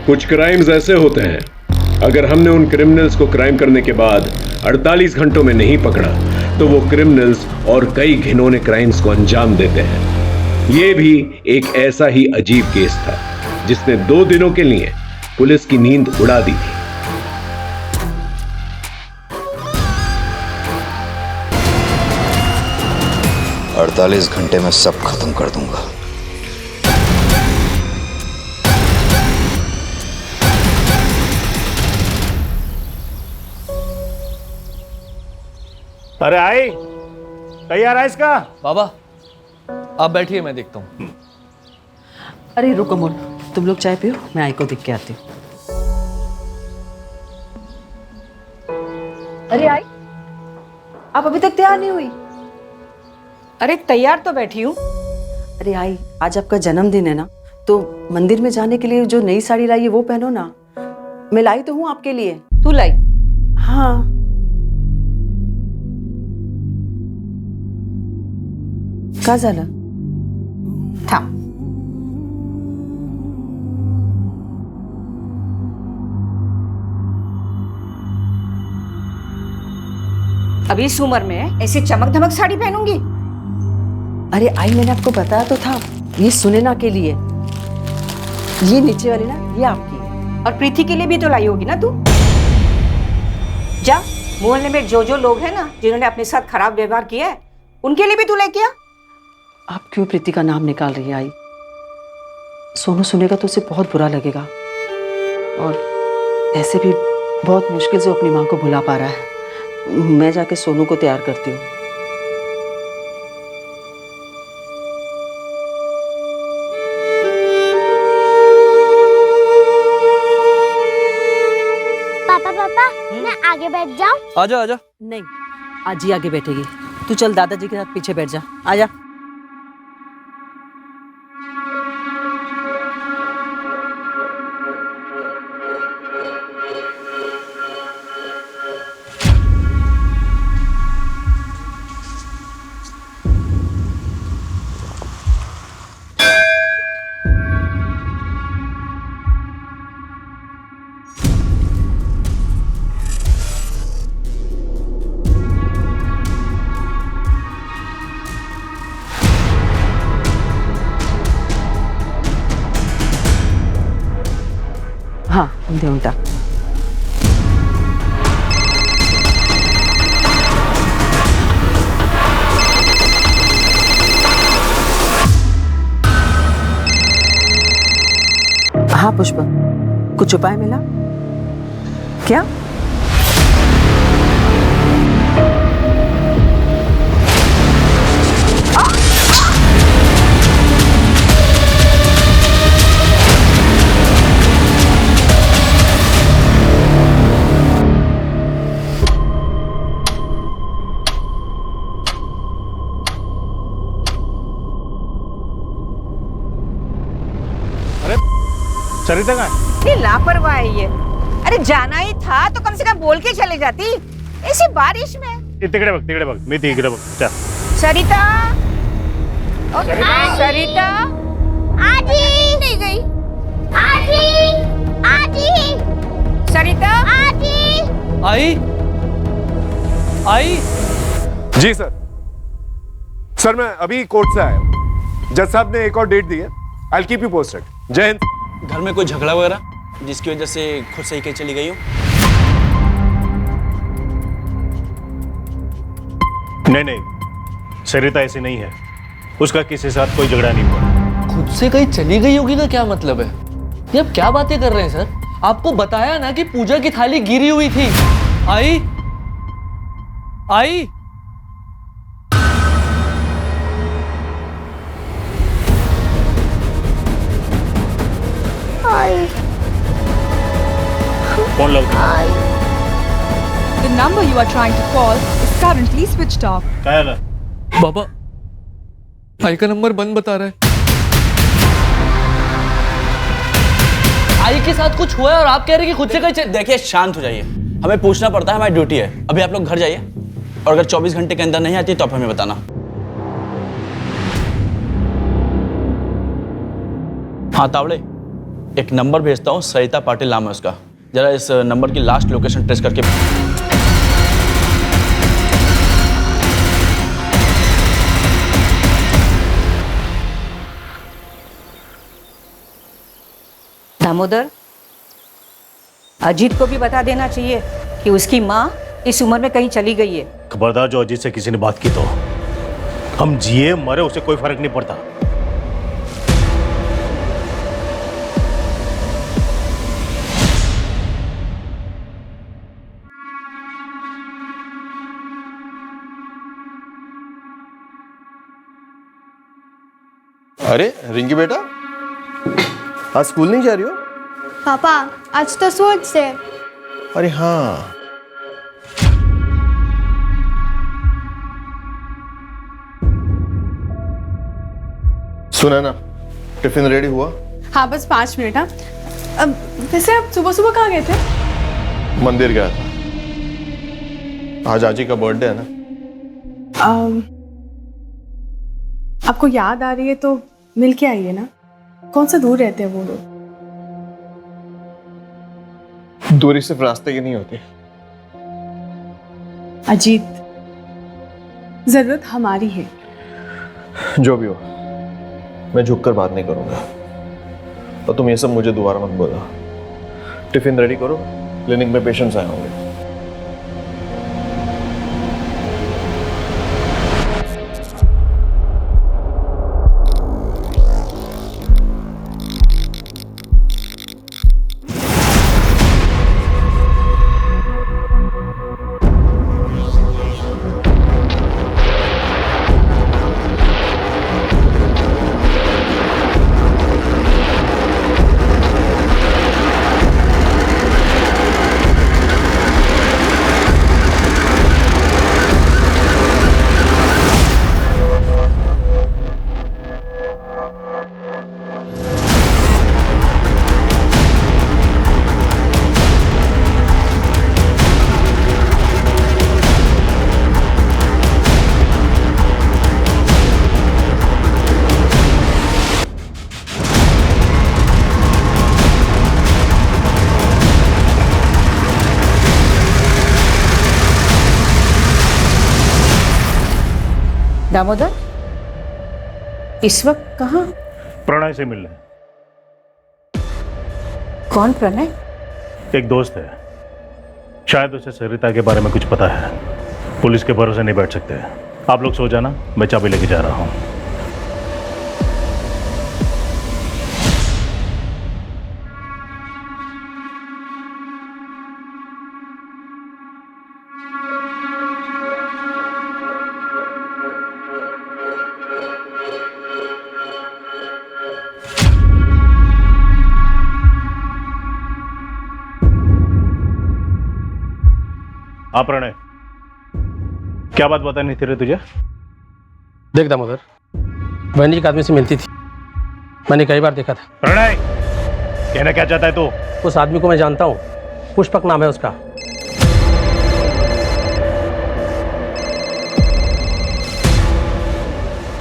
कुछ क्राइम्स ऐसे होते हैं, अगर हमने उन क्रिमिनल्स को क्राइम करने के बाद 48 घंटों में नहीं पकड़ा तो वो क्रिमिनल्स और कई घिनौने क्राइम्स को अंजाम देते हैं। ये भी एक ऐसा ही अजीब केस था जिसने 2 दिनों के लिए पुलिस की नींद उड़ा दी थी। अड़तालीस घंटे में सब खत्म कर दूंगा। अरे आई, तैयार है इसका? बाबा आप बैठिए, मैं देखता हूँ। अरे रुको मोल, तुम लोग चाय पियो, मैं आई को देख के आती हूँ। अरे आई, आप अभी तक तैयार नहीं हुई? अरे तैयार तो बैठी हूँ। अरे आई, आज आपका जन्मदिन है ना, तो मंदिर में जाने के लिए जो नई साड़ी लाई है वो पहनो ना। मैं लाई तो हूँ आपके लिए। तू लाई? हाँ। का झालं? थांब। अभी इस उम्र में ऐसी चमक धमक साड़ी पहनूंगी? अरे आई, मैंने आपको बताया तो था, ये सुनैना के लिए। ये नीचे वाली ना, ये आपकी है। और प्रीति के लिए भी तो लाई होगी ना तू? जा, मोहल्ले में जो लोग हैं ना जिन्होंने अपने साथ खराब व्यवहार किया है, उनके लिए भी तू लेके आ। आप क्यों प्रीति का नाम निकाल रही है आई? सोनू सुनेगा तो उसे बहुत बुरा लगेगा, और ऐसे भी बहुत मुश्किल से अपनी माँ को भुला पा रहा है। मैं जाके सोनू को तैयार करती हूँ। पापा, मैं आगे बैठ जाऊं? आजा आजा। नहीं, आज ही आगे बैठेगी। तू चल दादाजी के साथ पीछे बैठ जा। आजा। हाँ, देऊन टाक। हाँ पुष्पा, कुछ उपाय मिला क्या? सरिता कहाँ है? ये लापरवाह है ये। अरे जाना ही था तो कम से कम बोल के चले जाती, ऐसी बारिश में। तिकडे बघ, मी तिकडे बघ। चल। सरिता, सरिता आजी नहीं गई। आजी, आजी, सरिता, आजी। आई आई। जी सर। सर मैं अभी कोर्ट से आया हूँ। जज साहब ने एक और डेट दी है। I will keep you posted. जय हिंद। घर में कोई झगड़ा वगैरह जिसकी वजह से खुद सही कहीं चली गई हो? नहीं, सरिता ऐसी नहीं है। उसका किसी के साथ कोई झगड़ा नहीं हुआ। खुद से कहीं चली गई होगी का क्या मतलब है? ये आप क्या बातें कर रहे हैं सर? आपको बताया ना कि पूजा की थाली गिरी हुई थी। आई आई। फोन लो। The number you are trying to call is currently switched off. क्या है ना? बाबा, आई का नंबर बंद बता रहा है। आई के साथ कुछ हुआ है और आप कह रहे हैं कि खुद से कहीं देखिए शांत हो जाइए, हमें पूछना पड़ता है, हमारी ड्यूटी है। अभी आप लोग घर जाइए और अगर 24 घंटे के अंदर नहीं आती तो आप हमें बताना। हाँ तावड़े, एक नंबर भेजता हूँ, सरिता पाटिल नाम है उसका। जरा इस नंबर की लास्ट लोकेशन ट्रेस करके। दामोदर, अजीत को भी बता देना चाहिए कि उसकी माँ इस उम्र में कहीं चली गई है। खबरदार, जो अजीत से किसी ने बात की तो हम जिए मरे उसे कोई फर्क नहीं पड़ता। अरे रिंकी बेटा, आज स्कूल नहीं जा रही हो? पापा आज तो स्पोर्ट्स है। अरे हाँ, सुना ना, टिफिन रेडी हुआ? हाँ बस 5 मिनट। हाँ अब वैसे आप सुबह सुबह कहाँ गए थे? मंदिर गया था, आज आजी का बर्थडे है ना। आपको याद आ रही है तो मिल के आइए ना। कौन सा दूर रहते हैं वो लोग? दूरी सिर्फ रास्ते की नहीं होती। अजीत, जरूरत हमारी है। जो भी हो, मैं झुककर बात नहीं करूंगा। और तुम ये सब मुझे दोबारा मत बोलो। टिफिन रेडी करो, क्लिनिक में पेशेंट्स आए होंगे। दामोदर, इस वक्त कहाँ? प्रणय से मिलने। कौन प्रणय? एक दोस्त है, शायद उसे सरिता के बारे में कुछ पता है। पुलिस के भरोसे नहीं बैठ सकते। आप लोग सो जाना, मैं चाबी लेके जा रहा हूँ। हाँ प्रणय, क्या बात बतानी थी रे तुझे? देख दामोदर, बहन एक आदमी से मिलती थी, मैंने कई बार देखा था। प्रणय, कहना क्या चाहता है तू? उस आदमी को मैं जानता हूँ, पुष्पक नाम है उसका।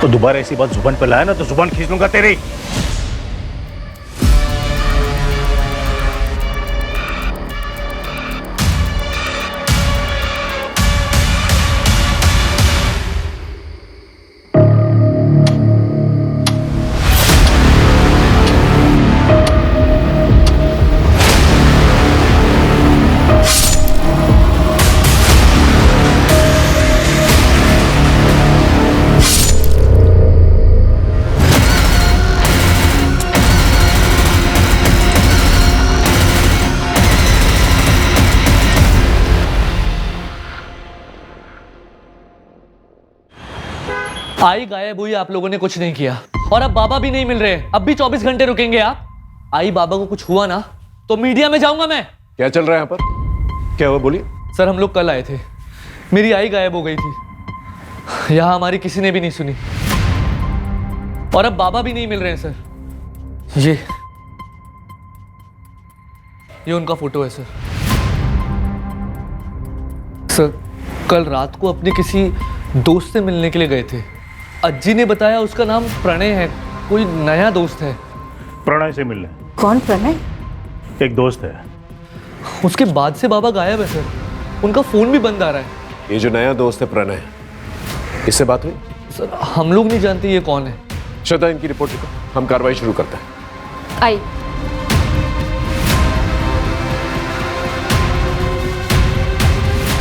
तो दोबारा ऐसी बात जुबान पे लाया ना तो जुबान खींच लूंगा तेरी। आई गायब हुई, आप लोगों ने कुछ नहीं किया, और अब बाबा भी नहीं मिल रहे। अब भी 24 घंटे रुकेंगे आप? आई बाबा को कुछ हुआ ना तो मीडिया में जाऊंगा मैं। क्या चल रहा है यहाँ पर? क्या हुआ, बोलिए। सर हम लोग कल आए थे, मेरी आई गायब हो गई थी। यहाँ हमारी किसी ने भी नहीं सुनी, और अब बाबा भी नहीं मिल रहे हैं सर। ये उनका फोटो है सर। सर कल रात को अपने किसी दोस्त से मिलने के लिए गए थे। अज्जी ने बताया उसका नाम प्रणय है, कोई नया दोस्त है। प्रणय से मिलने? कौन प्रणय? एक दोस्त है। उसके बाद से बाबा गायब है सर, उनका फोन भी बंद आ रहा है। ये जो नया दोस्त है प्रणय, इससे बात हुई? सर हम लोग नहीं जानते ये कौन है। श्रद्धा, इनकी रिपोर्ट लिखो, हम कार्रवाई शुरू करते हैं। आई।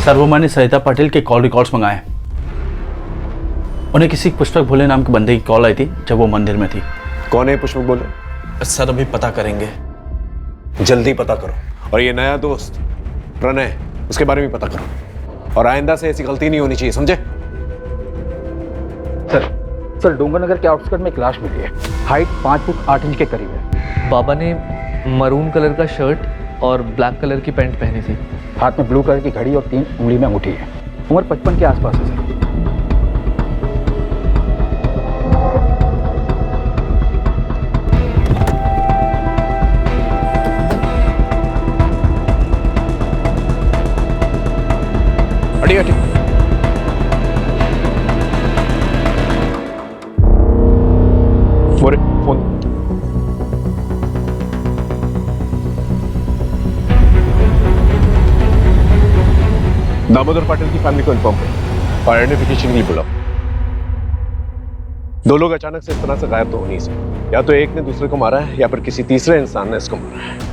सर वो मैंने सरिता पाटिल के कॉल रिकॉर्ड्स मंगाए। उन्हें किसी पुष्पक भोले नाम के बंदे की कॉल आई थी जब वो मंदिर में थी। कौन है पुष्पक भोले? सर अभी पता करेंगे। जल्दी पता करो। और ये नया दोस्त प्रणय, उसके बारे में पता करो, और आइंदा से ऐसी गलती नहीं होनी चाहिए, समझे? सर डूंगरनगर के आउटस्कर्ट में एक लाश मिली है, हाइट 5 फुट 8 इंच के करीब है। बाबा ने मरून कलर का शर्ट और ब्लैक कलर की पैंट पहनी थी। हाथ में ब्लू कलर की घड़ी और 3 उंगली में अंगूठी है। उम्र 55 के आसपास है सर। हटी। फोन। दामोदर पाटिल की फैमिली को इन्फॉर्म करो और आइडेंटिफिकेशन के लिए बुलाओ। दो लोग अचानक से इस तरह से गायब तो हो नहीं सकते। या तो एक ने दूसरे को मारा है या फिर किसी तीसरे इंसान ने इसको मारा है।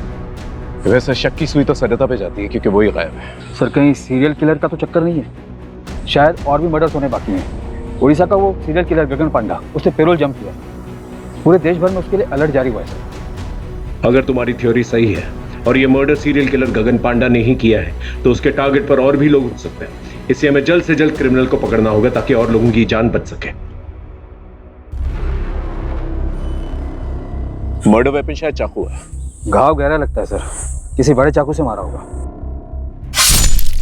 वैसे शक की सुई तो सरिता पे जाती है क्योंकि वो ही गायब है। सर कहीं सीरियल किलर का तो चक्कर नहीं है? शायद और भी मर्डर्स होने बाकी हैं। उड़ीसा का वो सीरियल किलर गगन पांडा, उसने पेरोल जंप किया। पूरे देश भर में उसके लिए अलर्ट जारी हुआ है सर। अगर तुम्हारी थ्योरी सही है और ये मर्डर सीरियल किलर गगन पांडा ने ही किया है तो उसके टारगेट पर और भी लोग हो सकते हैं। इसलिए हमें जल्द से जल्द क्रिमिनल को पकड़ना होगा ताकि और लोगों की जान बच सके। मर्डर वेपन शायद चाकू है। घाव गहरा लगता है सर, किसी बड़े चाकू से मारा होगा।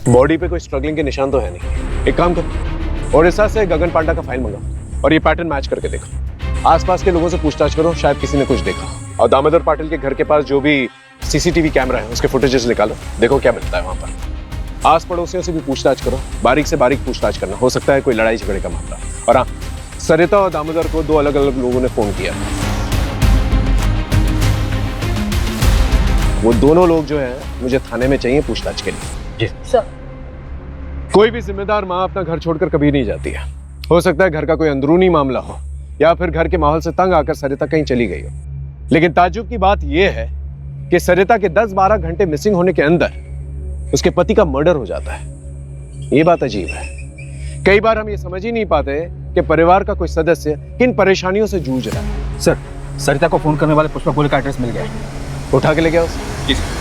बॉडी पे कोई स्ट्रगलिंग के निशान तो है नहीं। एक काम करो, ओडिशा से गगन पांडा का फाइल मंगाओ और ये पैटर्न मैच करके देखो। आसपास के लोगों से पूछताछ करो, शायद किसी ने कुछ देखा। और दामोदर पाटिल के घर के पास जो भी सीसीटीवी कैमरा है उसके फुटेजेस निकालो, देखो क्या मिलता है वहां पर। आस पड़ोसियों से भी पूछताछ करो, बारीक से बारीक पूछताछ करना, हो सकता है कोई लड़ाई झगड़े का मामला। और हाँ, सरिता और दामोदर को 2 अलग अलग लोगों ने फोन किया। वो दोनों लोग जो हैं मुझे थाने में चाहिए पूछताछ के लिए। जी सर। कोई भी जिम्मेदार माँ अपना घर छोड़कर कभी नहीं जाती है। हो सकता है घर का कोई अंदरूनी मामला हो या फिर घर के माहौल से तंग आकर सरिता कहीं चली गई हो। लेकिन ताज्जुब की बात यह है कि सरिता के 10-12 घंटे मिसिंग होने के अंदर उसके पति का मर्डर हो जाता है। ये बात अजीब है। कई बार हम ये समझ ही नहीं पाते कि परिवार का कोई सदस्य किन परेशानियों से जूझ रहा है। सर सरिता को फोन करने वाले पुष्पक भोले का एड्रेस मिल गया है। उठा के ले गया उसे? जी सर।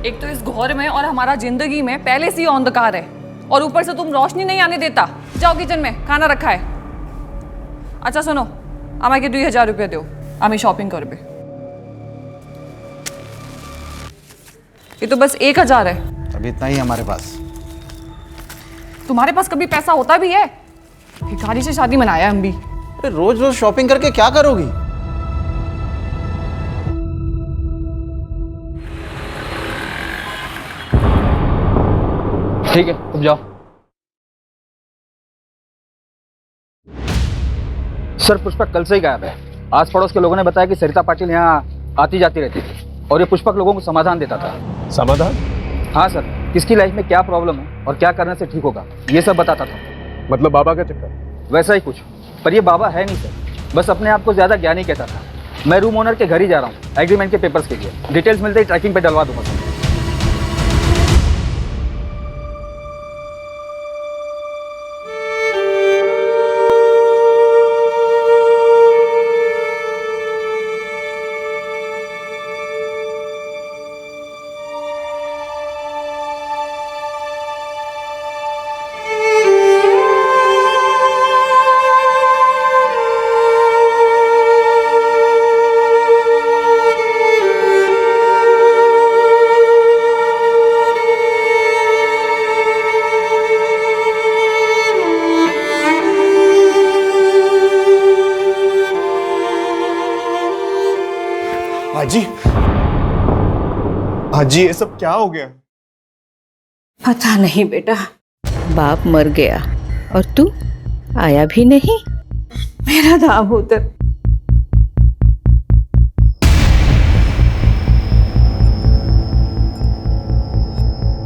एक तो इस घोर में और हमारा जिंदगी में पहले से ही अंधकार है और ऊपर से तुम रोशनी नहीं आने देता। जाओ किचन में, खाना रखा है। अच्छा सुनो, আমাকে 2000 रुपये दो, আমি शॉपिंग करबे। ये तो बस 1000 है। अभी इतना ही हमारे पास। तुम्हारे पास कभी पैसा होता भी है? भिखारी से शादी मनाया हम भी। रोज रोज शॉपिंग करके क्या करोगी? ठीक है तुम जाओ। सर पुष्पक कल से ही गायब है। आस पड़ोस के लोगों ने बताया कि सरिता पाटिल यहाँ आती जाती रहती थी और ये पुष्पक लोगों को समाधान देता था। समाधान? हाँ सर, किसकी लाइफ में क्या प्रॉब्लम है और क्या करने से ठीक होगा ये सब बताता था। मतलब बाबा का चक्कर? वैसा ही कुछ, पर ये बाबा है नहीं सर, बस अपने आप को ज्यादा ज्ञानी कहता था। मैं रूम ओनर के घर ही जा रहा हूँ एग्रीमेंट के पेपर्स के लिए। डिटेल्स मिलते ही ट्रैकिंग पे डलवा दूंगा सर। हाजी ये सब क्या हो गया? पता नहीं बेटा, बाप मर गया और तू आया भी नहीं। मेरा दामोदर।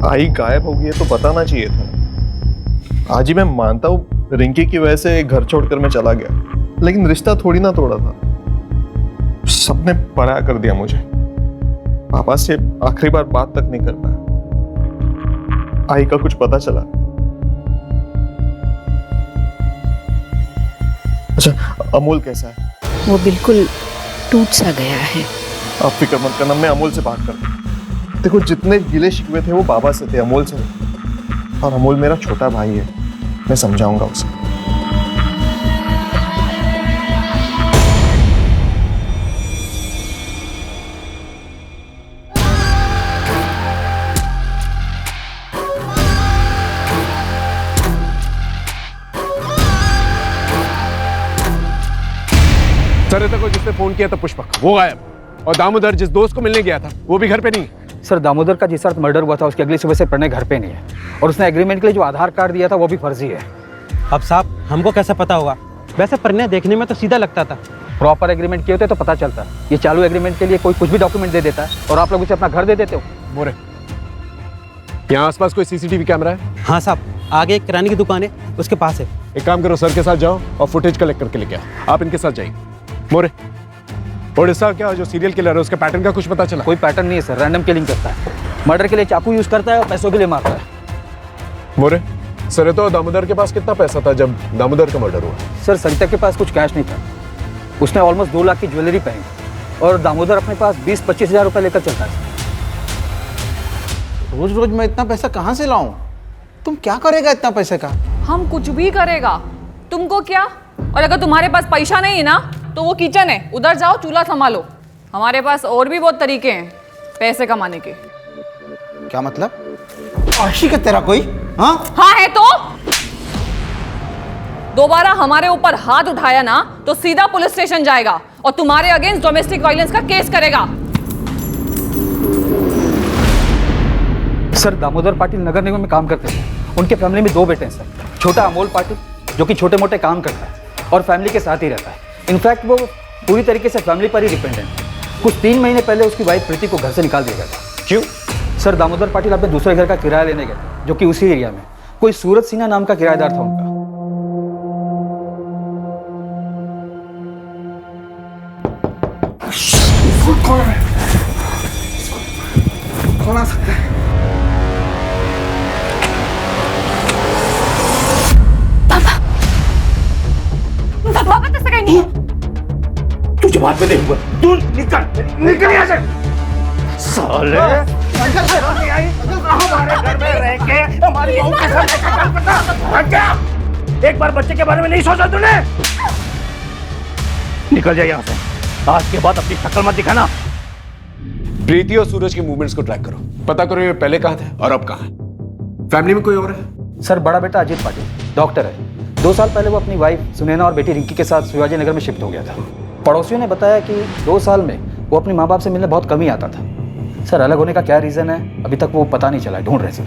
आई गायब हो गई है तो बताना चाहिए था। आज ही मैं मानता हूँ रिंकी की वजह से घर छोड़कर मैं चला गया, लेकिन रिश्ता थोड़ी ना तोड़ा था। सबने पराया कर दिया मुझे। पापा से आखिरी बार बात तक नहीं कर पाया। आई का कुछ पता चला? अच्छा, अमोल कैसा है? वो बिल्कुल टूट सा गया है। आप फिक्र मत करना, मैं अमोल से बात करता हूँ। देखो, जितने गिले शिकवे थे वो बाबा से थे, अमोल से नहीं। और अमोल मेरा छोटा भाई है, मैं समझाऊंगा उसे। सरिता को जिसने फोन किया था पुष्पक, वो गायब। और दामोदर जिस दोस्त को मिलने गया था वो भी घर पे नहीं है। सर, दामोदर का जिस रात मर्डर हुआ था उसकी अगली सुबह से प्रणय घर पे नहीं है, और उसने एग्रीमेंट के लिए जो आधार कार्ड दिया था वो भी फर्जी है। अब साहब हमको कैसे पता होगा? वैसे प्रणय देखने में तो सीधा लगता था। प्रॉपर एग्रीमेंट किए होते तो पता चलता। ये चालू एग्रीमेंट के लिए कोई कुछ भी डॉक्यूमेंट दे देता है और आप लोग उसे अपना घर दे देते हो। मोरे, यहाँ आसपास कोई सीसीटीवी कैमरा है? हाँ साहब, आगे एक किराने की दुकान है, उसके पास है। एक काम करो, सर के साथ जाओ और फुटेज कलेक्ट करके लेके आओ। आप इनके साथ जाइए। मोरे, ओडिशा क्या जो सीरियल किलर है उसके पैटर्न का कुछ पता चला? कोई पैटर्न नहीं है सर, रैंडम किलिंग करता है। मर्डर के लिए चाकू यूज करता है और पैसों के लिए मारता है। मोरे, सरिता और दामोदर के पास कितना पैसा था जब दामोदर का मर्डर हुआ? सर, सरिता के पास कुछ कैश नहीं था। उसने ऑलमोस्ट 2 लाख की ज्वेलरी पहनी और दामोदर अपने पास 20-25 हज़ार रुपये लेकर चलता है। रोज रोज मैं इतना पैसा कहाँ से लाऊं? तुम क्या करेगा इतना पैसे का? हम कुछ भी करेगा, तुमको क्या? और अगर तुम्हारे पास पैसा नहीं है ना तो वो किचन है, उधर जाओ, चूल्हा संभालो। हमारे पास और भी बहुत तरीके हैं पैसे कमाने के। क्या मतलब? आशिक है तेरा कोई? हाँ है तो दोबारा हमारे ऊपर हाथ उठाया ना तो सीधा पुलिस स्टेशन जाएगा और तुम्हारे अगेंस्ट डोमेस्टिक वायलेंस का केस करेगा। सर, दामोदर पाटिल नगर निगम में काम करते थे। उनके फैमिली में 2 बेटे हैं सर। छोटा अमोल पाटिल जो कि छोटे मोटे काम करता है और फैमिली के साथ ही रहता है। इनफैक्ट वो पूरी तरीके से फैमिली पर ही डिपेंडेंट है। कुछ 3 महीने पहले उसकी वाइफ प्रीति को घर से निकाल दिया गया था। क्यों? सर, दामोदर पाटिल अपने दूसरे घर का किराया लेने गए थे जो कि उसी एरिया में कोई सूरज सिन्हा नाम का किराएदार था उनका। कौन आ सकता है? पापा तो सगाई नहीं है। तू जवाब में देखूंगा। तू निकल यहाँ से। साले हमारे घर में रह के हमारी बहू के साथ कत्ल करना। क्या? एक बार बच्चे के बारे में नहीं सोचा तूने? निकल जाए यहाँ से। आज के बाद अपनी शक्ल मत दिखाना। प्रीति और सूरज के मूवमेंट्स को ट्रैक करो, पता करो ये पहले कहाँ थे और अब कहाँ है। फैमिली में कोई और है? सर, बड़ा बेटा अजीत पाटिल डॉक्टर है। 2 साल पहले वो अपनी वाइफ सुनैना और बेटी रिंकी के साथ शिवाजी नगर में शिफ्ट हो गया था। पड़ोसियों ने बताया कि 2 साल में वो अपने माँ बाप से मिलने बहुत कम ही आता था। सर, अलग होने का क्या रीज़न है अभी तक वो पता नहीं चला है, ढूंढ रहे सर।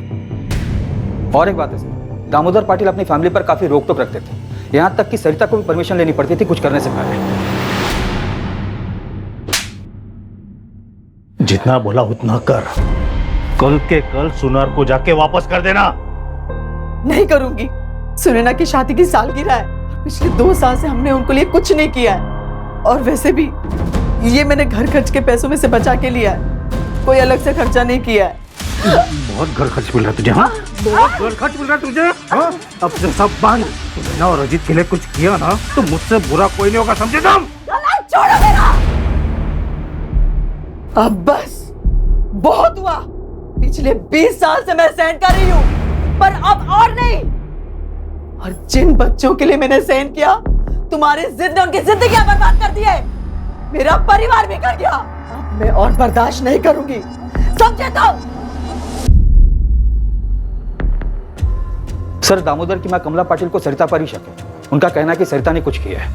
और एक बात है सर, दामोदर पाटिल अपनी फैमिली पर काफ़ी रोक टोक रखते थे। यहाँ तक कि सरिता को भी परमिशन लेनी पड़ती थी कुछ करने से पहले। जितना बोला उतना कर। कल के कल सुनार को जाके वापस कर देना। नहीं करूंगी। सुनैना की शादी की सालगिरह है। पिछले 2 साल से हमने उनको लिए कुछ नहीं किया है। और वैसे भी ये मैंने घर खर्च के पैसों में से बचा के लिया है, कोई अलग से खर्चा नहीं किया है। बहुत घर खर्च मिल रहा है तुझे? हाँ, बहुत घर खर्च मिल रहा है तुझे? हाँ, अब से सब बंद। सुनैना और अजीत के लिए कुछ किया ना तो मुझसे बुरा कोई नहीं होगा, समझे तुम? छोड़ो मेरा। अब बस बहुत हुआ। पिछले 20 साल से मैं सहन कर रही हूँ, पर अब और नहीं। और जिन बच्चों के लिए मैंने सहन किया, तुम्हारी जिद ने उनकी जिंदगियां बर्बाद कर दी है। मेरा परिवार भी कर गया। अब मैं और बर्दाश्त नहीं करूंगी, समझे तुम? सर, दामोदर की मां कमला पाटिल को सरिता पर ही शक है। उनका कहना है कि सरिता ने कुछ किया है।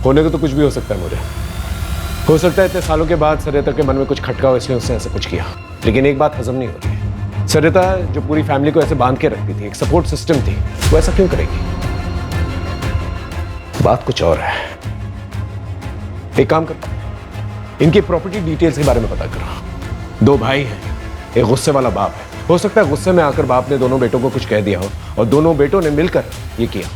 होने को तो कुछ भी हो सकता है मुझे, हो सकता है इतने सालों के बाद सरिता के मन में कुछ खटका हो, इसलिए उसने ऐसा कुछ किया। लेकिन एक बात हजम नहीं हो रही, सरिता जो पूरी फैमिली को ऐसे बांध के रखती थी, एक सपोर्ट सिस्टम थी, वो ऐसा क्यों करेगी? बात कुछ और है। एक काम कर, इनकी प्रॉपर्टी डिटेल्स के बारे में पता करो। 2 भाई हैं, एक गुस्से वाला बाप है। हो सकता है गुस्से में आकर बाप ने दोनों बेटों को कुछ कह दिया हो और दोनों बेटों ने मिलकर ये किया।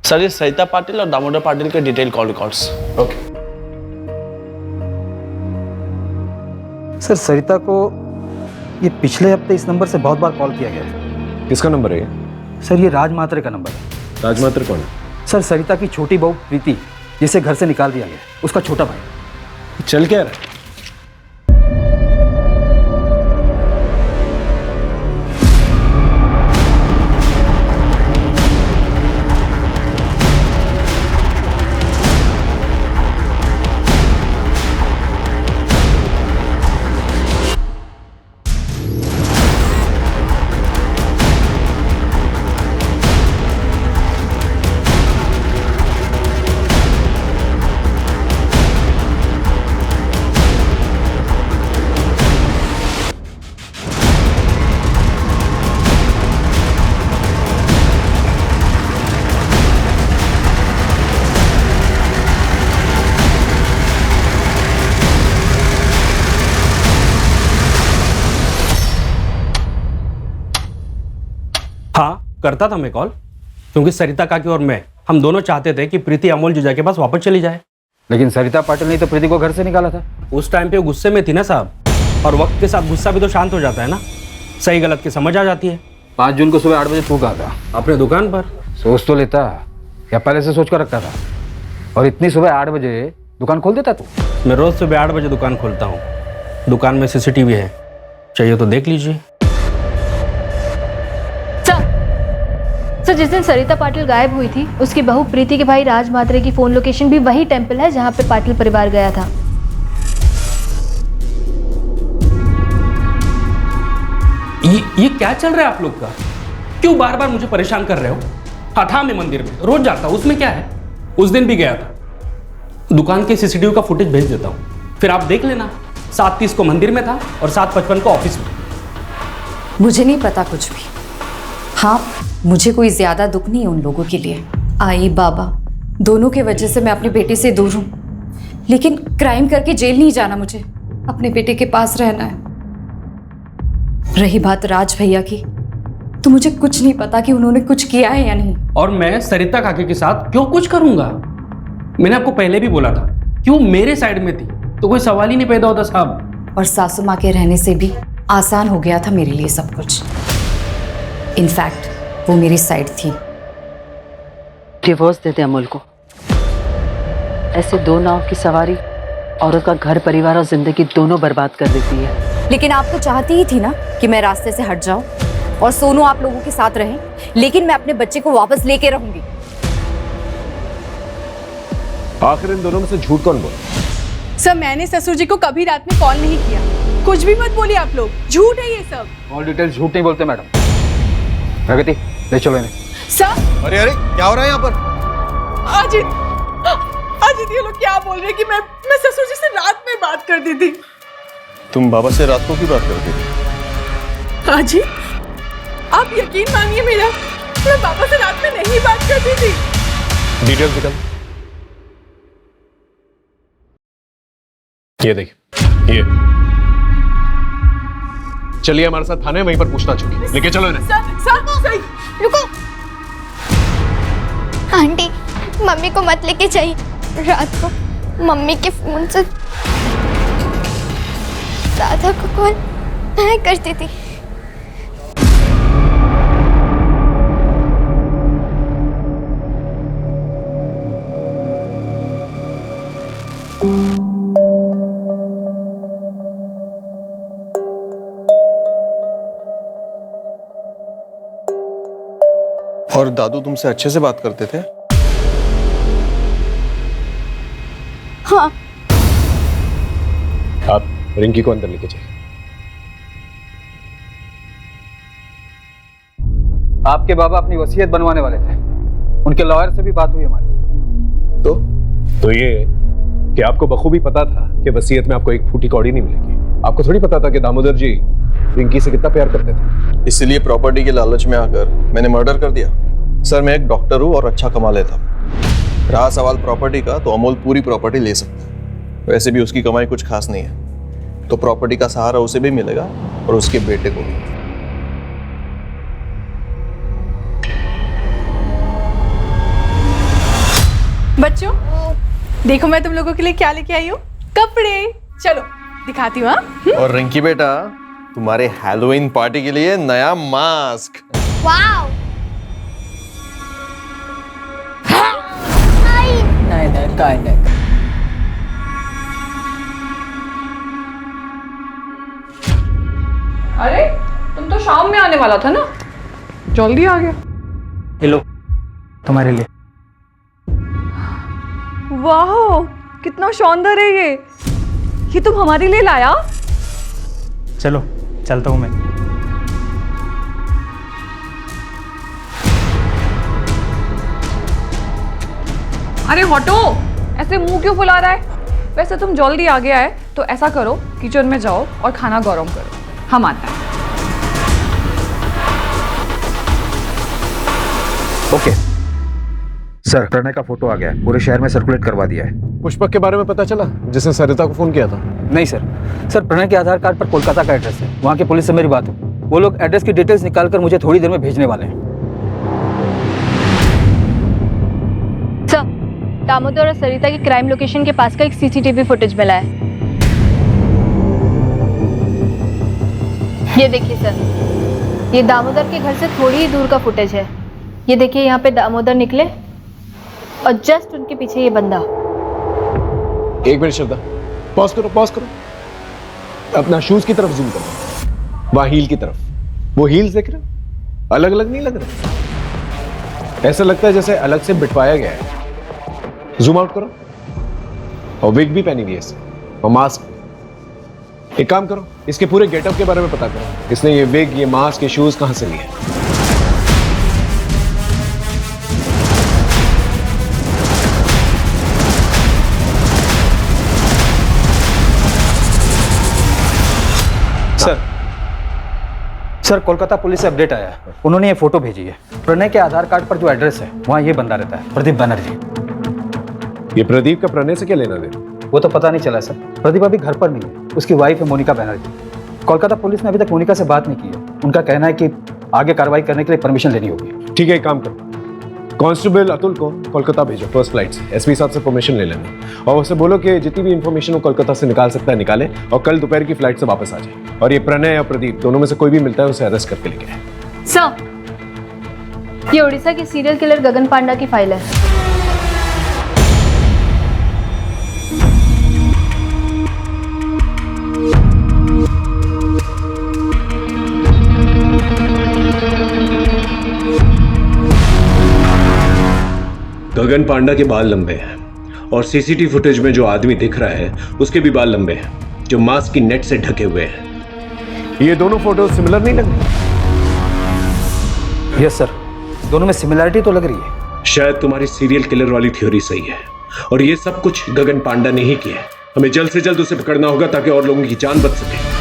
सर ये सरिता पाटिल और दामोदर पाटिल के detail call records. Okay sir, Sarita को ये पिछले हफ्ते इस नंबर से बहुत बार कॉल किया गया है। किसका नंबर है? सर ये राज मात्रे का नंबर है। राज मात्रे कौन है? सर सरिता की छोटी बहू प्रीति, जिसे घर से निकाल दिया गया, उसका छोटा भाई। चल क्या रहा है? हाँ, करता था मैं कॉल, क्योंकि सरिता काकी और मैं, हम दोनों चाहते थे कि प्रीति अमोल जीजा के पास वापस चली जाए। लेकिन सरिता पाटिल ने तो प्रीति को घर से निकाला था। उस टाइम पे वो गुस्से में थी ना साहब, और वक्त के साथ गुस्सा भी तो शांत हो जाता है ना, सही गलत की समझ आ जाती है। 5 जून को सुबह 8 बजे तू कहा था अपने दुकान पर? सोच तो लेता, या पहले से सोच कर रखता था? और इतनी सुबह 8 बजे दुकान खोल देता तू? मैं रोज सुबह 8 बजे दुकान खोलता हूँ। दुकान में CCTV है, चाहिए तो देख लीजिए। सर, जिस दिन सरिता पाटिल गायब हुई थी, उसकी बहू प्रीति के भाई राज मात्रे की फोन लोकेशन भी वही टेंपल है जहां पे पाटिल परिवार गया था। ये क्या चल रहा है आप लोग का? क्यों बार बार मुझे परेशान कर रहे हो? हाँ था, मैं मंदिर में रोज जाता हूँ, उसमें क्या है? उस दिन भी गया था। दुकान के CCTV का फुटेज भेज देता हूँ, फिर आप देख लेना। 7:30 को मंदिर में था और 7:55 को ऑफिस में। मुझे नहीं पता कुछ भी। हाँ, मुझे कोई ज्यादा दुख नहीं है उन लोगों के लिए। आई बाबा दोनों के वजह से मैं अपनी बेटी से दूर हूँ, लेकिन क्राइम करके जेल नहीं जाना, मुझे अपने बेटे के पास रहना है। रही बात राज भैया की, तो मुझे कुछ नहीं पता कि उन्होंने कुछ किया है या नहीं। और मैं सरिता काकी के साथ क्यों कुछ करूंगा? मैंने आपको पहले भी बोला था, क्यों मेरे साइड में थी तो कोई सवाल ही नहीं पैदा होता साहब। और सासू माँ के रहने से भी आसान हो गया था मेरे लिए सब कुछ। इनफैक्ट वो मेरी साइड थी। डिवोर्स दे दे अमोल को। ऐसे 2 नाव की सवारी औरत का घर परिवार और जिंदगी दोनों बर्बाद कर देती है। लेकिन आप तो चाहती ही थी ना कि मैं रास्ते से हट जाऊं और सोनू आप लोगों के साथ रहे, लेकिन मैं अपने बच्चे को वापस लेके रहूंगी। आखिर इन दोनों में से झूठ कौन बोला? सर, मैंने ससुर जी को कभी रात में कॉल नहीं किया। कुछ भी मत बोलिए आप लोग, झूठ है ये सब। ऑल डिटेल्स झूठ नहीं बोलते मैडम। प्रगति ले चलो इन्हें। सर, अरे अरे क्या हो रहा है यहाँ पर? अजित ये लोग क्या बोल रहे हैं कि मैं ससुर जी से रात में बात करती थी। तुम बाबा से रात को क्यों बात करती थी? अजित, आप यकीन मानिए मेरा, मैं पापा से रात में नहीं बात करती थी। डिटेल्स निकल। ये देखिए, ये चलिए हमारे साथ थाने, वहीं पर पूछताछ होगी। लेके चलो इन्हें। सर, रुको। आंटी, मम्मी को मत लेके जाइए। रात को मम्मी के फोन से दादा को कॉल मैं करती थी। और दादू तुमसे अच्छे से बात करते थे? हाँ। आप रिंकी को अंदर लेके जाइए। आपके बाबा अपनी वसीयत बनवाने वाले थे, उनके लॉयर से भी बात हुई हमारी। तो ये कि आपको बखूबी पता था कि वसीयत में आपको एक फूटी कौड़ी नहीं मिलेगी। आपको थोड़ी पता था कि दामोदर जी रिंकी से कितना प्यार करते थे। इसीलिए प्रॉपर्टी के लालच में आकर मैंने मर्डर कर दिया। सर मैं एक डॉक्टर हूँ और अच्छा कमा लेता हूँ। रहा सवाल प्रॉपर्टी का, तो अमोल पूरी प्रॉपर्टी ले सकता है। वैसे भी उसकी कमाई कुछ खास नहीं है, तो प्रॉपर्टी का सहारा उसे भी मिलेगा और उसके बेटे को भी। बच्चों देखो मैं तुम लोगों के लिए क्या लेके आई हूँ, कपड़े। चलो दिखाती हूँ। और रिंकी बेटा, तुम्हारे हैलोवीन पार्टी के लिए नया मास्क। वाव। नहीं अरे तुम तो शाम में आने वाला था ना, जल्दी आ गया। हेलो, तुम्हारे लिए। वाह कितना शानदार है ये तुम हमारे लिए लाया? चलो चलता हूँ मैं। अरे हटो, ऐसे मुंह क्यों फुला रहा है? वैसे तुम जल्दी आ गया है तो ऐसा करो, किचन में जाओ और खाना गरम करो, हम आते हैं। ओके सर, प्रणय का फोटो आ गया है, पूरे शहर में सर्कुलेट करवा दिया है। पुष्पक के बारे में पता चला जिसने सरिता को फोन किया था? नहीं सर, प्रणय के आधार कार्ड पर कोलकाता का एड्रेस है। वहाँ की पुलिस से मेरी बात हुई, वो लोग एड्रेस की डिटेल्स निकाल कर मुझे थोड़ी देर में भेजने वाले हैं। सर, दामोदर और सरिता की क्राइम लोकेशन के पास का एक सीसीटीवी फुटेज मिला है। ये देखिए सर, ये दामोदर के घर से थोड़ी ही दूर का फुटेज है। ये देखिए, यहाँ पे दामोदर निकले और जस्ट उनके पीछे ये बंदा। एक मिनट श्रद्धा, पॉज करो। अपना शूज की तरफ जूम करो, वहां हील की तरफ। वो हील्स देख रहे हो? अलग अलग नहीं लग रहे, ऐसा लगता है जैसे अलग से बिठवाया गया है। जूम आउट करो। और विग भी पहनी हुई है इससे, और मास्क। एक काम करो, इसके पूरे गेटअप के बारे में पता करो। इसने ये विग, ये मास्क, ये शूज कहां से लिए? सर, कोलकाता पुलिस से अपडेट आया है। उन्होंने ये फोटो भेजी है। प्रणय के आधार कार्ड पर जो एड्रेस है वहाँ ये बंदा रहता है, प्रदीप बनर्जी। ये प्रदीप का प्रणय से क्या लेना देना? वो तो पता नहीं चला सर। प्रदीप अभी घर पर नहीं है, उसकी वाइफ है मोनिका बनर्जी। कोलकाता पुलिस ने अभी तक मोनिका से बात नहीं की है। उनका कहना है कि आगे कार्रवाई करने के लिए परमिशन लेनी होगी। ठीक है, एक काम करो, कांस्टेबल अतुल को कोलकाता भेजो फर्स्ट फ्लाइट से। एसपी साहब से परमिशन ले लेना और उसे बोलो कि जितनी भी इंफॉर्मेशन वो कोलकाता से निकाल सकता है निकाले, और कल दोपहर की फ्लाइट से वापस आ जाए। और ये प्रणय या प्रदीप दोनों में से कोई भी मिलता है उसे अरेस्ट करके लेके आए। सर, ये उड़ीसा के सीरियल किलर गगन पांडा की फाइल है। गगन पांडा के बाल लंबे हैं और सीसीटीवी फुटेज में जो आदमी दिख रहा है उसके भी बाल लंबे हैं, जो मास्क की नेट से ढके हुए हैं। ये दोनों फोटो सिमिलर नहीं लग रही? यस सर, दोनों में सिमिलरिटी तो लग रही है। शायद तुम्हारी सीरियल किलर वाली थ्योरी सही है और ये सब कुछ गगन पांडा ने ही किया है। हमें जल्द से जल्द उसे पकड़ना होगा ताकि और लोगों की जान बच सके।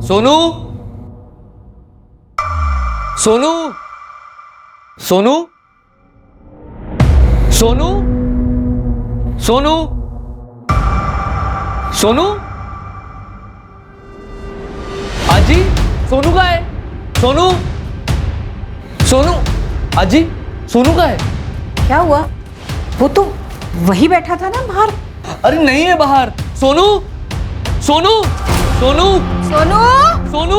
सोनू, सोनू, सोनू, सोनू, सोनू, सोनू, आजी, सोनू का है? सोनू, सोनू, आजी, सोनू का है? क्या हुआ? वो तो वही बैठा था ना बाहर। अरे नहीं है बाहर। सोनू, सोनू, सोनू, सोनू, सोनू।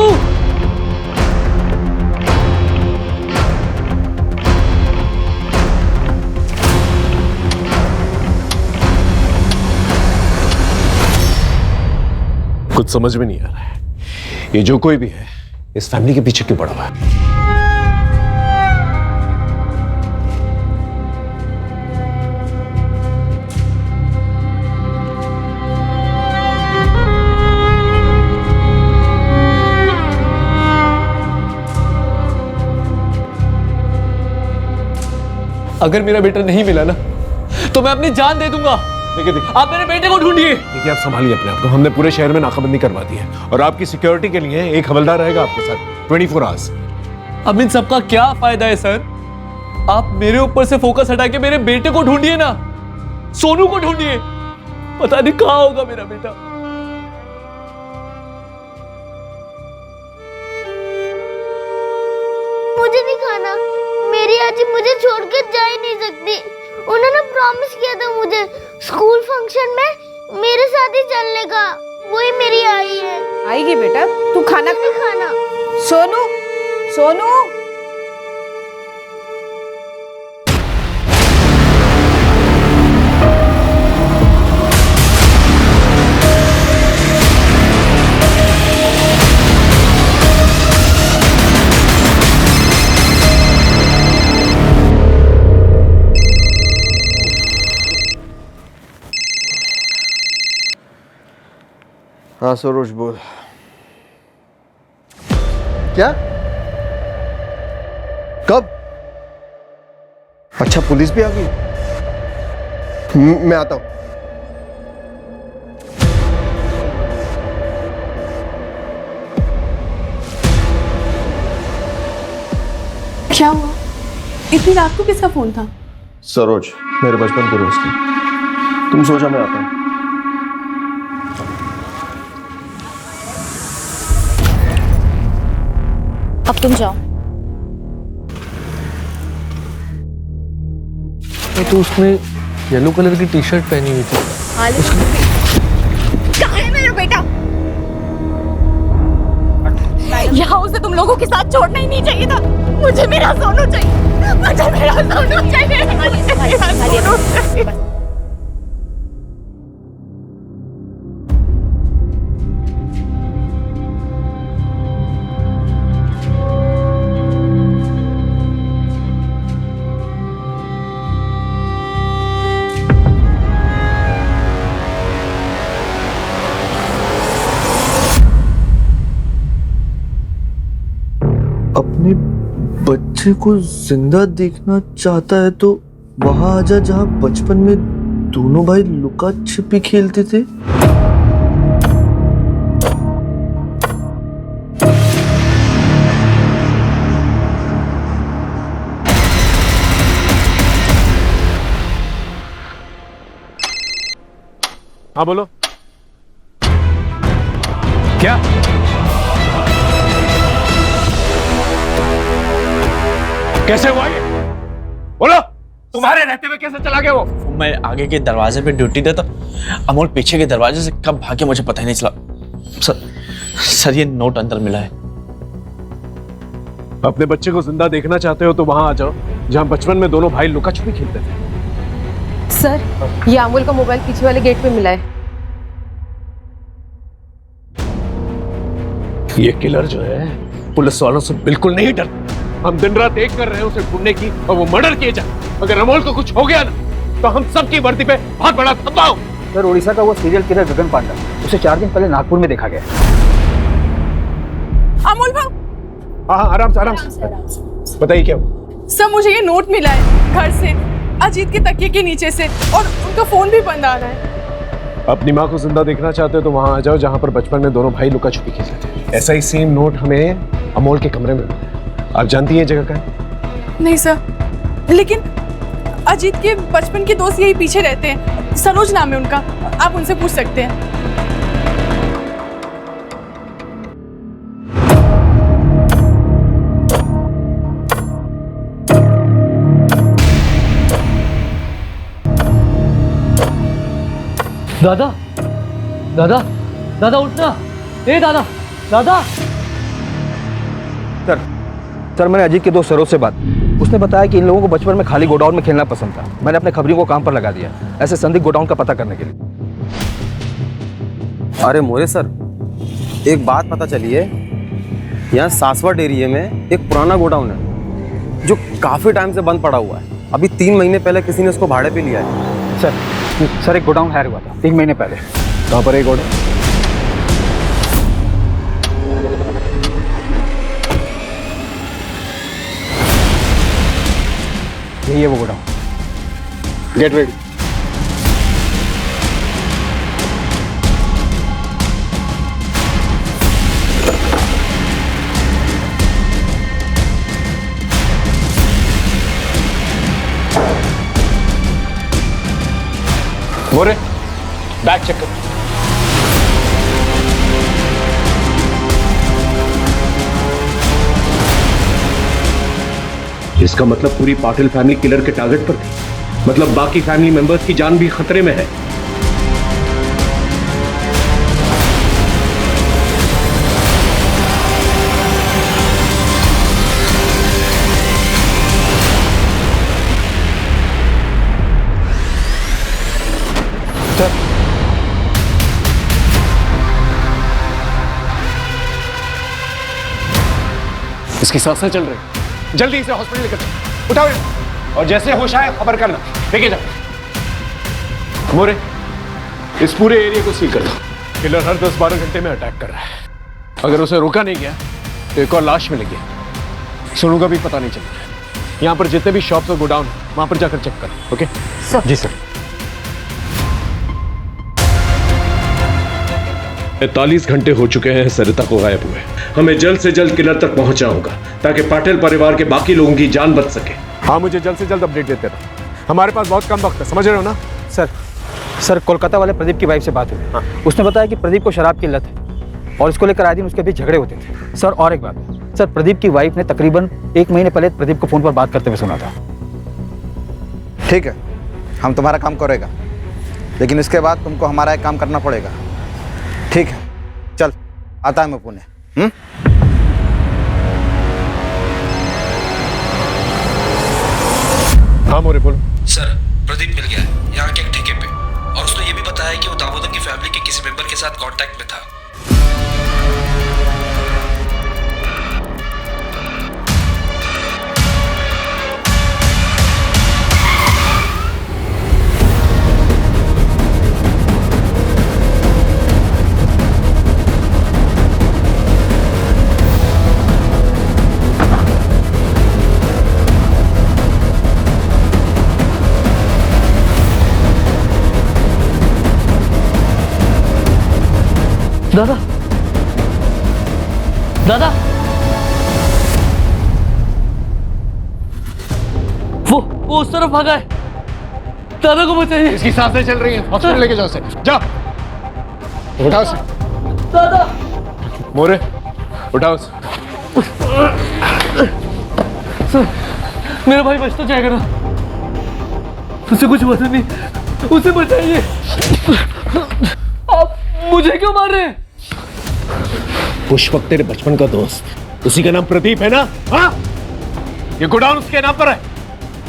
कुछ समझ में नहीं आ रहा है, ये जो कोई भी है इस फैमिली के पीछे क्यों पड़ा हुआ है? अगर मेरा बेटा नहीं मिला ना तो मैं अपनी जान दे दूंगा। देखिए आप मेरे बेटे को ढूंढिए। देखिए, आप संभालिए अपने आप को। हमने पूरे शहर में नाकाबंदी करवा दी है और आपकी सिक्योरिटी के लिए एक हवलदार रहेगा आपके साथ 24 आवर्स। अब इन सबका क्या फायदा है सर? आप मेरे ऊपर से फोकस हटा के मेरे बेटे को ढूंढिए ना, सोनू को ढूंढिए। पता नहीं कहां होगा मेरा बेटा। मुझे नहीं खाना, मेरी आजी मुझे छोड़कर जा ही नहीं सकती। उन्होंने प्रॉमिस किया था मुझे स्कूल फंक्शन में मेरे साथ ही चलने का। वही मेरी आई है। आएगी बेटा, तू खाना नहीं खाना। सोनू, सोनू। हाँ सरोज बोल। क्या? कब? अच्छा, पुलिस भी आ गई? मैं आता हूं। क्या हुआ? इतनी रात को किसका फोन था? सरोज, मेरे बचपन के दोस्त है। तुम सो जा, मैं आता हूं। अब तुम जाओ। तो उसने येलो कलर की टी शर्ट पहनी हुई थी। कहाँ है मेरा बेटा? यहाँ उसे तुम लोगों के साथ छोड़ना ही नहीं चाहिए था। मुझे मेरा सोनू चाहिए, मुझे मेरा सोनू चाहिए, मुझे मेरा सोनू चाहिए। अपने बच्चे को जिंदा देखना चाहता है तो वहां आजा जहां बचपन में दोनों भाई लुका छिपी खेलते थे। हाँ बोलो। क्या? कैसे हुआ ये? बोलो, तुम्हारे रहते हुए कैसे चला गया वो? मैं आगे के दरवाजे पे ड्यूटी था तो अमोल पीछे के दरवाजे से कब भागे मुझे पता ही नहीं चला। सर ये नोट अंदर मिला है। अपने बच्चे को जिंदा देखना चाहते हो तो वहां आ जाओ जहां बचपन में दोनों भाई लुका छुपी खेलते थे। सर, ये अमोल का मोबाइल पीछे वाले गेट पे मिला है। ये किलर जो है पुलिस वालों से बिल्कुल नहीं डरता। हम दिन रात एक कर रहे हैं उसे ढूंढने की और वो मर्डर किए जाए। अगर अमोल को कुछ हो गया ना तो हम सबकी वर्दी पे बहुत बड़ा धब्बा हो। सर, उड़ीसा का वो सीरियल किलर गगन पांडा, उसे 4 दिन पहले नागपुर में देखा गया। अमोल भाई। हाँ, आराम से बताइए क्या हुआ? सर, मुझे ये नोट मिला है घर से, अजीत के तकिए के नीचे से, और उनका फोन भी बंद आ रहा है। अपनी माँ को जिंदा देखना चाहते हो तो वहां आ जाओ जहां पर बचपन में दोनों भाई लुका छुपी खेलते थे। ऐसा ही सेम नोट हमें अमोल के कमरे में मिला। आप जानती हैं जगह का है? नहीं सर, लेकिन अजीत के बचपन के दोस्त यही पीछे रहते हैं। सरोज नाम है उनका, आप उनसे पूछ सकते हैं। दादा, दादा, दादा उठना। ए दादा, दादा। सर, मैंने अजीत के दोस्त सरोज से बात, उसने बताया कि इन लोगों को बचपन में खाली गोडाउन में खेलना पसंद था। मैंने अपने खबरियों को काम पर लगा दिया ऐसे संदिग्ध गोडाउन का पता करने के लिए। अरे मोरे सर, एक बात पता चली है, यहाँ सासवट एरिया में एक पुराना गोडाउन है जो काफी टाइम से बंद पड़ा हुआ है। अभी 3 महीने पहले किसी ने उसको भाड़े पे लिया है। सर, एक गोडाउन हायर हुआ था 3 महीने पहले। कहाँ पर एक गोडाउन? यही है वो godown. Get ready. More, bag check कर। इसका मतलब पूरी पाटिल फैमिली किलर के टारगेट पर थी। मतलब बाकी फैमिली मेंबर्स की जान भी खतरे में है। इसकी सांसें चल रही, जल्दी इसे हॉस्पिटल लेकर चलो। उठाओ और जैसे होश आए खबर करना। लेके जाओ। मोरे, इस पूरे एरिया को सील कर दो। किलर हर 10-12 घंटे में अटैक कर रहा है। अगर उसे रोका नहीं गया तो एक और लाश मिलेगी। सोनू का भी पता नहीं चलता। यहाँ पर जितने भी शॉप्स और गोडाउन वहां पर जाकर चेक करो। Okay sir. जी सर। 45 घंटे हो चुके हैं सरिता को गायब हुए। हमें जल्द से जल्द किलर तक पहुंचाऊंगा ताकि पाटिल परिवार के बाकी लोगों की जान बच सके। हाँ, मुझे जल्द से जल्द अपडेट देते रहो। हमारे पास बहुत कम वक्त है, समझ रहे हो ना? सर कोलकाता वाले प्रदीप की वाइफ से बात हुई। उसने बताया कि प्रदीप को शराब की लत है और इसको लेकर आए दिन उसके बीच झगड़े होते थे। सर और एक बात, सर प्रदीप की वाइफ ने तकरीबन 1 महीने पहले प्रदीप को फोन पर बात करते हुए सुना था। ठीक है, हम तुम्हारा काम करेगा, लेकिन इसके बाद तुमको हमारा एक काम करना पड़ेगा। ठीक है, चल आता है मैं पुणे। हाँ मोरे, बोलो। सर प्रदीप मिल गया है यहाँ के एक ठेके पे, और उसने ये भी बताया कि वो दामोदर की फैमिली के किसी मेंबर के साथ कांटेक्ट में था। दादा, दादा, वो उस तरफ भागा है। दादा को बचाइए। इसकी सांसें चल रही हैं, हॉस्पिटल लेके जाओ उसे। जाओ, उठाओ उसे। दादा, मोरे, उठाओ उसे। सर, मेरा भाई बच तो जाएगा ना? उसे कुछ पता नहीं, उसे बचाइए। आप मुझे क्यों मार रहे हैं? पुष्पक तेरे बचपन का दोस्त, उसी का नाम प्रदीप है ना? हाँ, ये गोडाउन उसके नाम पर है।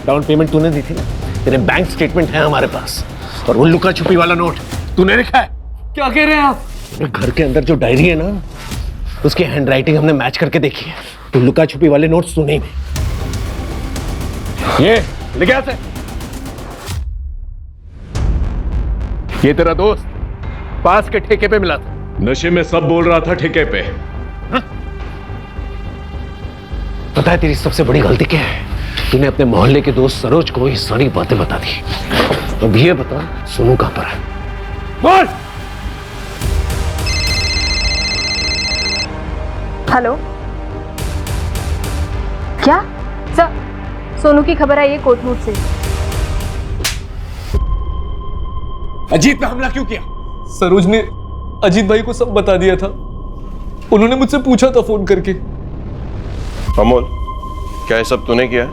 डाउन पेमेंट तूने दी थी ना, तेरे बैंक स्टेटमेंट है हमारे पास, और वो लुका छुपी वाला नोट तूने लिखा है। क्या कह रहे हैं आप? घर के अंदर जो डायरी है ना, उसकी हैंडराइटिंग हमने मैच करके देखी है। तो लुका छुपी वाले नोट्स तूने ही। ये लिख से। ये तेरा दोस्त पास के ठेके पे मिला था। नशे में सब बोल रहा था ठेके पे। पता है तेरी सबसे बड़ी गलती क्या है? तूने अपने मोहल्ले के दोस्त सरोज को ये सारी बातें बता दी। अब ये बता, सोनू कहां पर है? बोल। हेलो, क्या सर? सोनू की खबर आई है कोटनूर से। अजीत पे हमला क्यों किया? सरोज ने अजीत भाई को सब बता दिया था। उन्होंने मुझसे पूछा था फोन करके। अमोल, क्या ये सब तूने किया?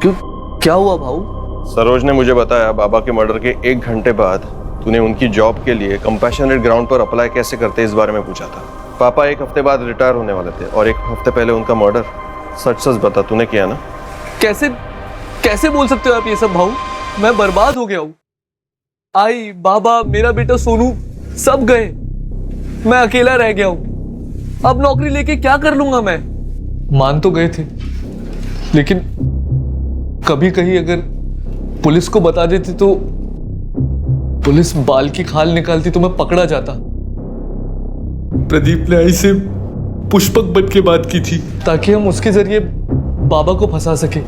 क्यों, क्या हुआ भाऊ? सरोज ने मुझे बताया बाबा के मर्डर के 1 घंटे बाद तूने उनकी जॉब के लिए कंपैशनेट ग्राउंड पर अप्लाई कैसे करते इस बारे में पूछा था। पापा 1 हफ्ते बाद रिटायर होने वाले थे और 1 हफ्ते पहले उनका मर्डर। सच सच बता, तूने किया ना? कैसे बोल सकते हो आप ये सब भाऊ? मैं बर्बाद हो गया हूँ। आई, बाबा, मेरा बेटा सोनू सब गए। मैं अकेला रह गया हूं। अब नौकरी लेके क्या कर लूंगा मैं? मान तो गए थे, लेकिन कभी कहीं अगर पुलिस को बता देती तो पुलिस बाल की खाल निकालती तो मैं पकड़ा जाता। प्रदीप ने आई से पुष्पक बन के बात की थी ताकि हम उसके जरिए बाबा को फंसा सके।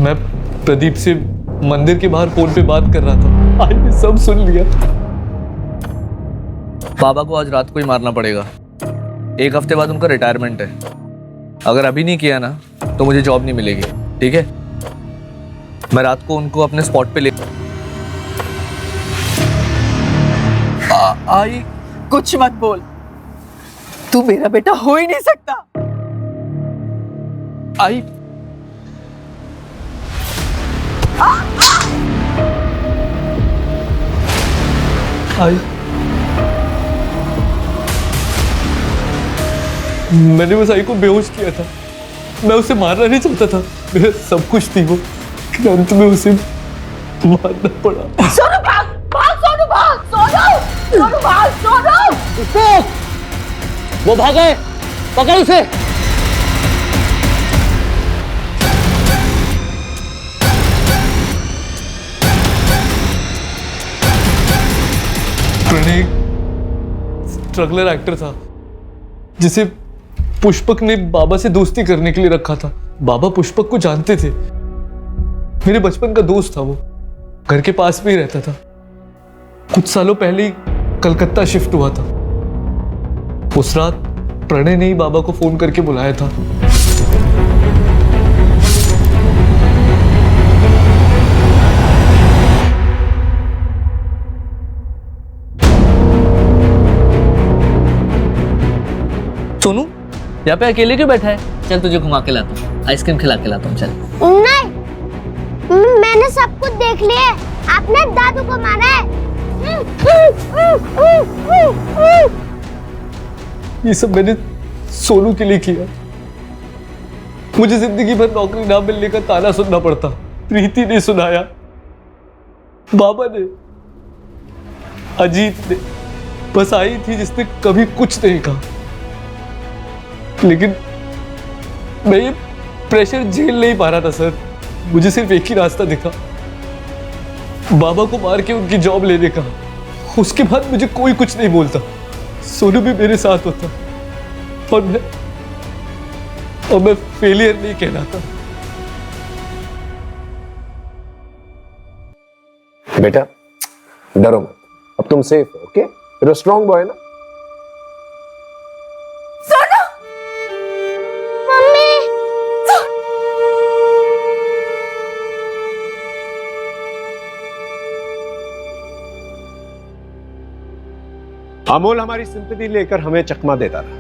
मैं प्रदीप से मंदिर के बाहर फोन पे बात कर रहा था। आज मैं सब सुन लिया। बाबा को आज रात को ही मारना पड़ेगा। 1 हफ्ते बाद उनका रिटायरमेंट है। अगर अभी नहीं किया ना तो मुझे जॉब नहीं मिलेगी, ठीक है? मैं रात को उनको अपने स्पॉट पे ले आई कुछ मत बोल, तू मेरा बेटा हो ही नहीं सकता। आई आई मैंने बस आई को बेहोश किया था। मैं उसे मारना नहीं चाहता था, मेरा सब कुछ थी वो, अंत में उसे मारना पड़ा। सोनू भाग भाग, सोनू भाग, सोनू भाग, सोनू। वो भागे, पकड़ उसे। प्रणय स्ट्रगलर एक्टर था जिसे पुष्पक ने बाबा से दोस्ती करने के लिए रखा था। बाबा पुष्पक को जानते थे, मेरे बचपन का दोस्त था वो, घर के पास में ही रहता था। कुछ सालों पहले ही कलकत्ता शिफ्ट हुआ था। उस रात प्रणय ने ही बाबा को फोन करके बुलाया था। सोनू यहाँ पे अकेले क्यों बैठा है? चल तुझे घुमा के लाता हूँ, आइसक्रीम खिला के लाता हूँ, चल। नहीं, मैंने सब कुछ देख लिया। आपने दादू को मारा है। ये सब मैंने सोनू के लिए किया। मुझे जिंदगी भर नौकरी ना मिलने का ताना सुनना पड़ता। प्रीति ने सुनाया, बाबा ने, अजीत ने, बस आई थी जिसने कभी कुछ नहीं कहा। लेकिन मैं ये प्रेशर झेल नहीं पा रहा था सर। मुझे सिर्फ एक ही रास्ता दिखा, बाबा को मार के उनकी जॉब लेने का। उसके बाद मुझे कोई कुछ नहीं बोलता। सोनू भी मेरे साथ होता और मैं फेलियर नहीं कहलाता। बेटा डरो मत, अब तुम सेफ हो, okay? you're a strong boy ना? अमोल हमारी सिंपैथी लेकर हमें चकमा देता रहा,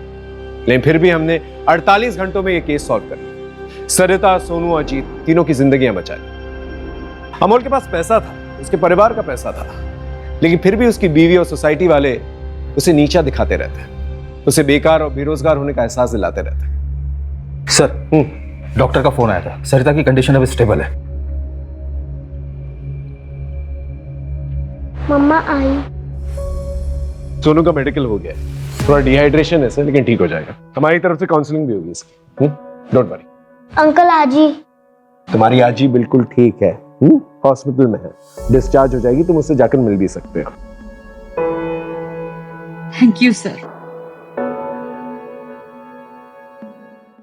लेकिन फिर भी हमने 48 घंटों में यह केस सॉल्व कर लिया। सरिता, सोनू, अजीत तीनों की जिंदगियां बचा ली। अमोल के पास पैसा था, उसके परिवार का पैसा था, लेकिन फिर भी उसकी बीवी और सोसाइटी वाले उसे नीचा दिखाते रहते, उसे बेकार और बेरोजगार होने का एहसास दिलाते रहते। सर, डॉक्टर का फोन आया था। सरिता की कंडीशन अब स्टेबल है। मम्मा आई। सोनू का मेडिकल हो गया, थोड़ा डिहाइड्रेशन है सर, लेकिन ठीक हो जाएगा। हमारी तरफ से काउंसलिंग भी होगी इसकी, डोंट वरी। अंकल आजी, तुम्हारी आजी बिल्कुल ठीक है, हॉस्पिटल में है, डिस्चार्ज हो जाएगी, तुम उससे जाकर मिल भी सकते हो। Thank you sir.